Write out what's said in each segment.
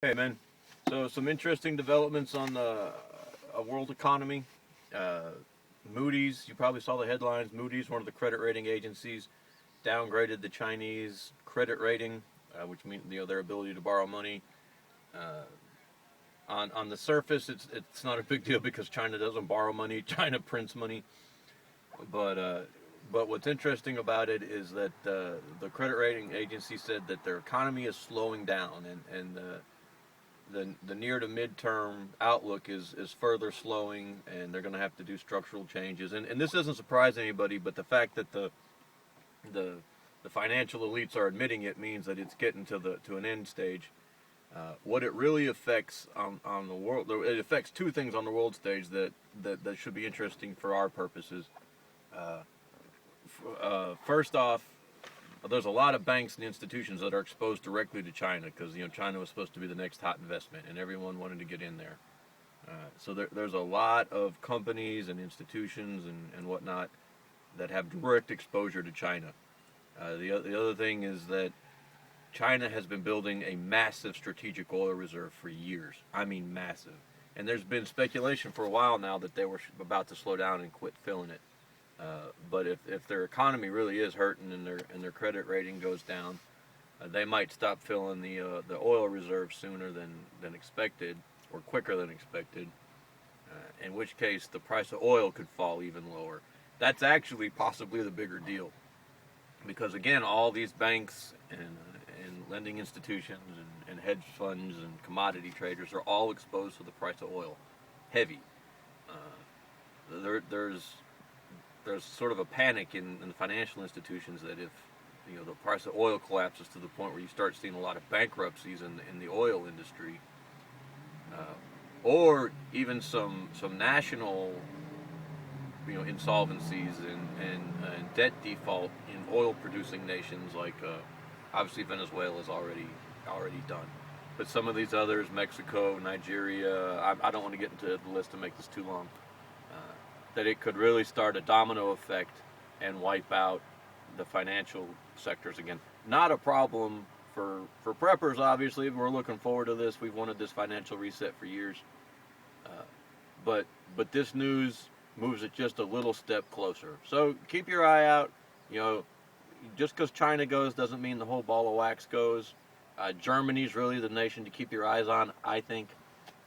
Hey man, so some interesting developments on the world economy. Uh, Moody's, you probably saw the headlines. Moody's, one of the credit rating agencies, downgraded the Chinese credit rating, which means their ability to borrow money. Uh, on the surface, it's not a big deal because China doesn't borrow money. China prints money, but uh, but what's interesting about it is that the credit rating agency said that their economy is slowing down, and the near to midterm outlook is further slowing, and they're going to have to do structural changes. And this doesn't surprise anybody, but the fact that the the financial elites are admitting it means that it's getting to an end stage. What it really affects on the world, it affects two things on the world stage that should be interesting for our purposes. Uh, First off, there's a lot of banks and institutions that are exposed directly to China because China was supposed to be the next hot investment, and everyone wanted to get in there. So there's a lot of companies and institutions and whatnot that have direct exposure to China. The other thing is that China has been building a massive strategic oil reserve for years. I mean, massive. And there's been speculation for a while now that they were about to slow down and quit filling it. But if their economy really is hurting and their credit rating goes down, they might stop filling the oil reserve sooner than expected or quicker than expected. In which case, the price of oil could fall even lower. That's actually possibly the bigger deal, because again, all these banks and lending institutions and hedge funds and commodity traders are all exposed to the price of oil, heavy. There's sort of a panic in the financial institutions that if the price of oil collapses to the point where you start seeing a lot of bankruptcies in the oil industry, or even some national insolvencies and debt default in oil producing nations like obviously Venezuela is already done, but some of these others, Mexico, Nigeria, I don't want to get into the list to make this too long. That it could really start a domino effect and wipe out the financial sectors again. Not a problem for preppers, obviously. We're looking forward to this. We've wanted this financial reset for years. Uh, but this news moves it just a little step closer. So keep your eye out. Just because China goes doesn't mean the whole ball of wax goes. Germany's really the nation to keep your eyes on, I think.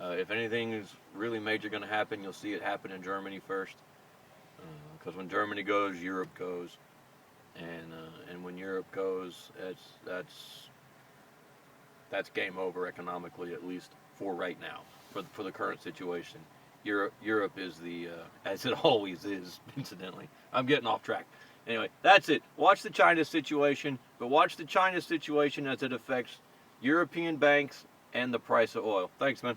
If anything is really major going to happen, you'll see it happen in Germany first. Because when Germany goes, Europe goes, and when Europe goes, that's game over economically, at least for right now, for the current situation. Europe is as it always is. Incidentally, I'm getting off track. Anyway, that's it. Watch the China situation, but watch the China situation as it affects European banks and the price of oil. Thanks, man.